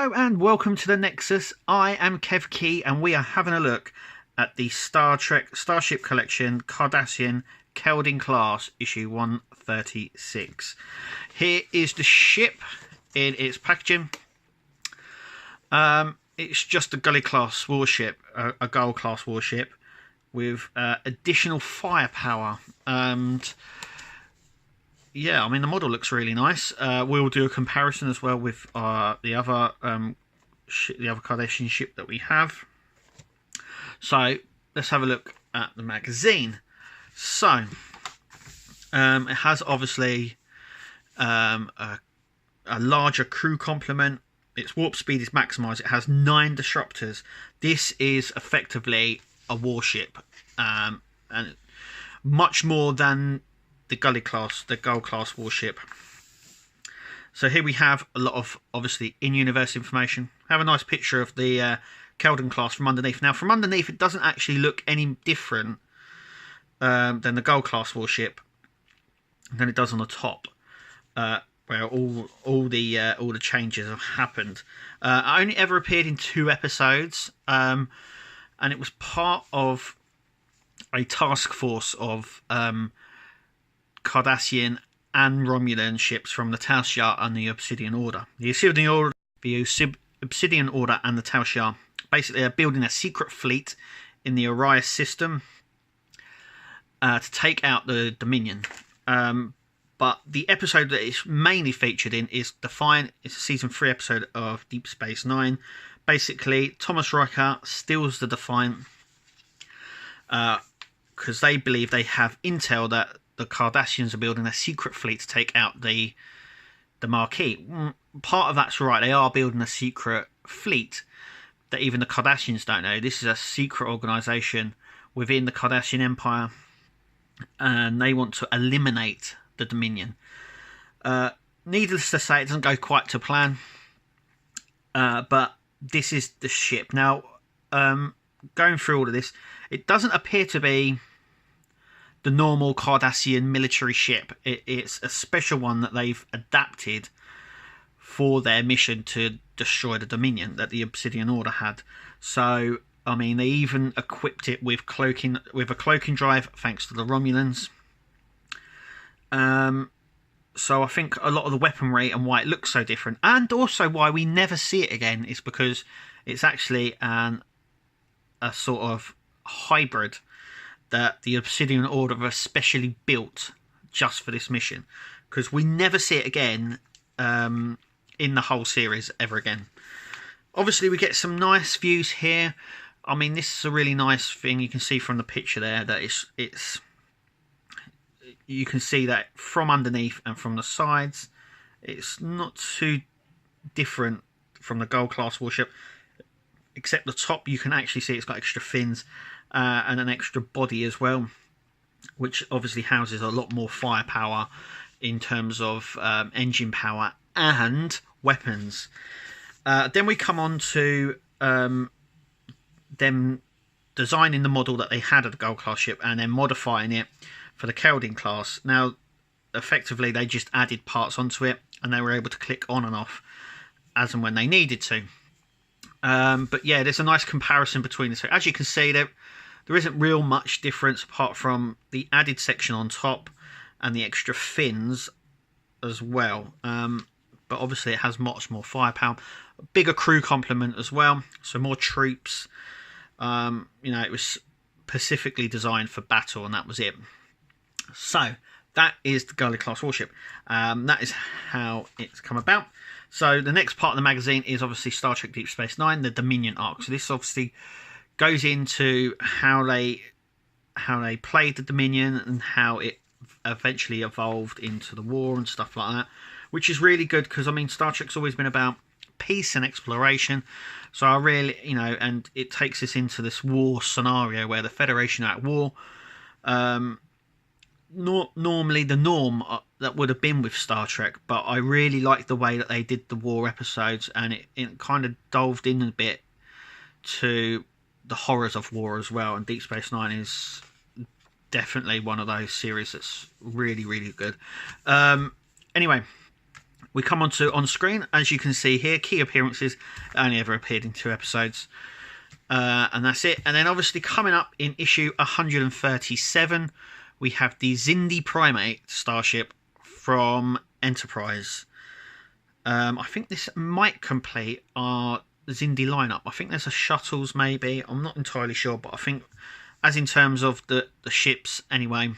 Hello and welcome to the Nexus. I am Kev Key and we are having a look at the Starship Collection Cardassian Keldon class issue 136. Here is the ship in its packaging. It's just a Gully class warship, a Gull class warship with additional firepower. And yeah, I mean, the model looks really nice. We'll do a comparison as well with the other Cardassian ship that we have. So let's have a look at the magazine. So it has obviously a larger crew complement. Its warp speed is maximised. It has 9 disruptors. This is effectively a warship, and much more than the Gull class warship. So here we have a lot of obviously in-universe information. I have a nice picture of the Keldon class from underneath. Now from underneath it doesn't actually look any different than the Gull class warship than it does on the top, where all the changes have happened. I only ever appeared in 2 episodes, and it was part of a task force of Cardassian and Romulan ships from the Tal Shiar and the Obsidian Order. The Obsidian Order and the Tal Shiar basically are building a secret fleet in the Orion system to take out the Dominion. But the episode that it's mainly featured in is Defiant. It's a season 3 episode of Deep Space Nine. Basically, Thomas Riker steals the Defiant because they believe they have intel that the Cardassians are building a secret fleet to take out the Marquis. Part of that's right. They are building a secret fleet that even the Cardassians don't know. This is a secret organisation within the Cardassian Empire, and they want to eliminate the Dominion. Needless to say, it doesn't go quite to plan. But this is the ship. Now, going through all of this, it doesn't appear to be the normal Cardassian military ship. It's a special one that they've adapted for their mission to destroy the Dominion that the Obsidian Order had. So, I mean, they even equipped it with a cloaking drive, thanks to the Romulans. So I think a lot of the weaponry and why it looks so different, and also why we never see it again, is because it's actually a sort of hybrid that the Obsidian Order have especially built just for this mission, because we never see it again in the whole series ever again. Obviously we get some nice views here. I mean, this is a really nice thing. You can see from the picture there that it's you can see that from underneath and from the sides it's not too different from the Gull class warship, except the top you can actually see it's got extra fins and an extra body as well, which obviously houses a lot more firepower in terms of engine power and weapons. Then we come on to them designing the model that they had of the Gull class ship and then modifying it for the Keldon class. Now, effectively, they just added parts onto it and they were able to click on and off as and when they needed to. But yeah, there's a nice comparison between the two. As you can see, there isn't real much difference apart from the added section on top and the extra fins as well. But obviously it has much more firepower, a bigger crew complement as well, so more troops. You know, it was specifically designed for battle, and that was it. So that is the Gully class warship. That is how it's come about. So the next part of the magazine is obviously Star Trek Deep Space Nine, the Dominion arc. So this obviously goes into how they played the Dominion and how it eventually evolved into the war and stuff like that, which is really good because, I mean, Star Trek's always been about peace and exploration. So I really, you know, and it takes us into this war scenario where the Federation are at war. Normally the norm that would have been with Star Trek, but I really like the way that they did the war episodes, and it kind of delved in a bit to the horrors of war as well. And Deep Space Nine is definitely one of those series that's really, really good. Anyway, we come on screen, as you can see here, key appearances, only ever appeared in 2 episodes. And that's it. And then obviously coming up in issue 137, we have the Xindi Primate starship from Enterprise. I think this might complete our Xindi lineup. I think there's a shuttles maybe. I'm not entirely sure, but I think as in terms of the ships anyway,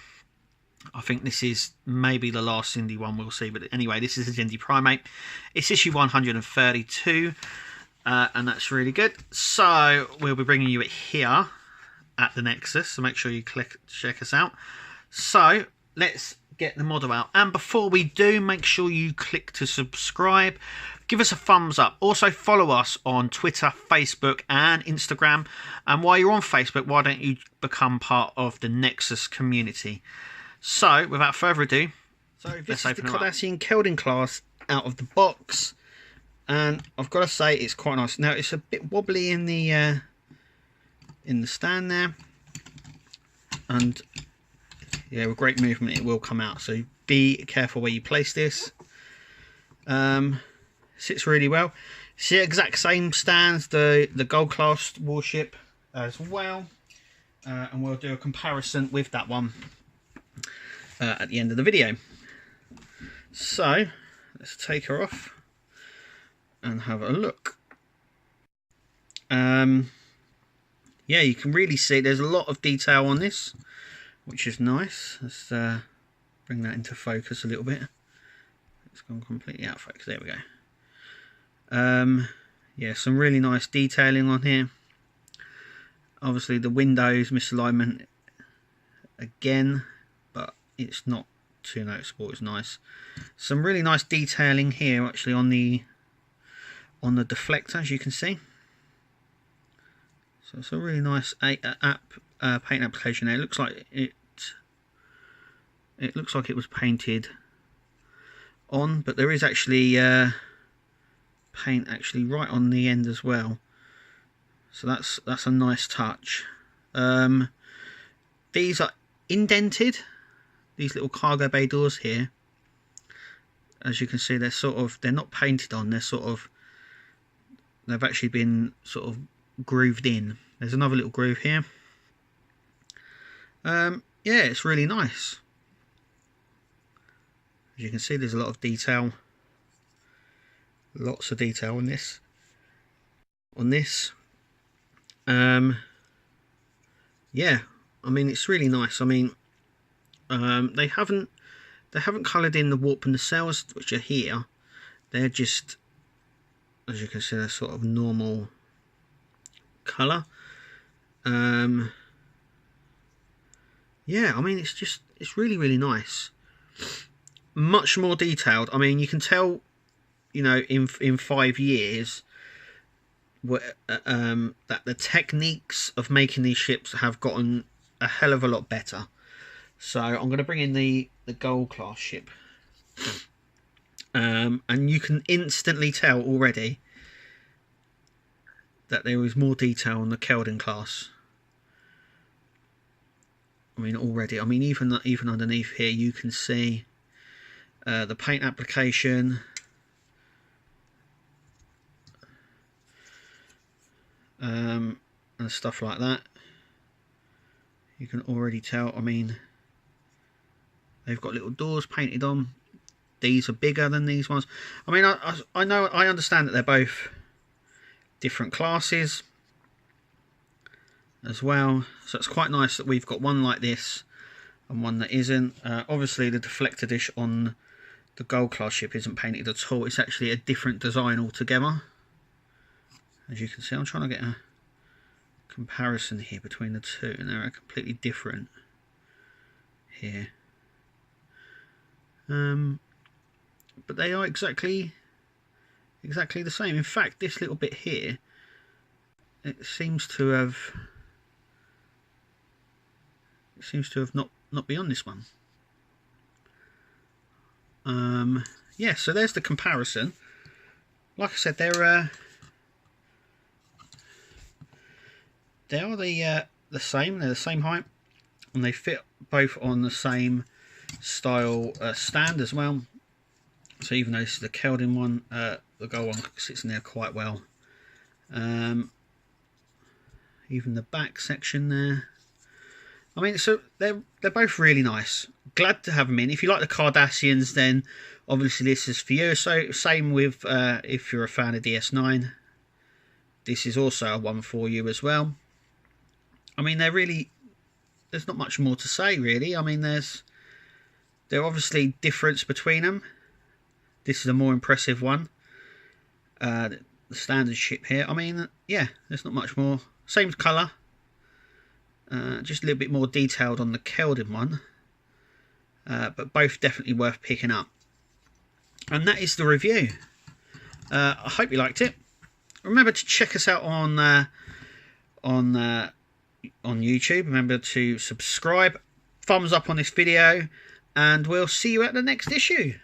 I think this is maybe the last Xindi one we'll see. But anyway, this is a Xindi Primate. It's issue 132. And that's really good. So we'll be bringing you it here at the Nexus. So make sure you check us out. So let's get the model out. And before we do, make sure you click to subscribe. Give us a thumbs up. Also follow us on Twitter, Facebook and Instagram. And while you're on Facebook, why don't you become part of the Nexus community? So without further ado, this is the Cardassian Keldon class out of the box. And I've got to say, it's quite nice. Now it's a bit wobbly in the stand there, and yeah, with great movement it will come out. So be careful where you place this. Sits really well. It's the exact same stands the gold class warship as well, and we'll do a comparison with that one at the end of the video. So let's take her off and have a look. Yeah, you can really see there's a lot of detail on this, which is nice. Let's bring that into focus a little bit. It's gone completely out of focus. There we go. Yeah, some really nice detailing on here. Obviously the windows misalignment again, but it's not too noticeable. It's nice. Some really nice detailing here actually on the deflector, as you can see. So it's a really nice paint application there. It looks like it was painted on, but there is actually paint actually right on the end as well. So that's a nice touch. These are indented, these little cargo bay doors here. As you can see, they're not painted on, they've actually been sort of grooved in. There's another little groove here. Yeah, it's really nice. As you can see, there's a lot of detail. Lots of detail on this. Yeah, I mean, it's really nice. I mean, they haven't coloured in the warp and the cells, which are here. They're just, as you can see, they're sort of normal colour. Yeah, I mean, it's really nice. Much more detailed. I mean, you can tell, you know, in 5 years that the techniques of making these ships have gotten a hell of a lot better. So I'm going to bring in the gold class ship, and you can instantly tell already that there is more detail on the Keldon class. I mean, already. I mean, even underneath here, you can see the paint application. And stuff like that. You can already tell. I mean, they've got little doors painted on. These are bigger than these ones. I mean, I understand that they're both different classes as well, so it's quite nice that we've got one like this and one that isn't. Obviously the deflector dish on the gold class ship isn't painted at all. It's actually a different design altogether. As you can see, I'm trying to get a comparison here between the two, and they're completely different here. But they are exactly the same. In fact, this little bit here, it seems to have not be on this one. Yeah, so there's the comparison. Like I said, they are the same. They're the same height, and they fit both on the same style stand as well. So even though this is the Keldon one, the gold one sits in there quite well. Even the back section there. I mean, so they're both really nice. Glad to have them in. If you like the Cardassians, then obviously this is for you. So same with if you're a fan of DS9, this is also a one for you as well. I mean, there's not much more to say really. I mean, there's obviously difference between them. This is a more impressive one. The standard ship here. I mean, yeah, there's not much more. Same colour. Just a little bit more detailed on the Keldon one. But both definitely worth picking up. And that is the review. I hope you liked it. Remember to check us out on YouTube. Remember to subscribe, thumbs up on this video, and we'll see you at the next issue.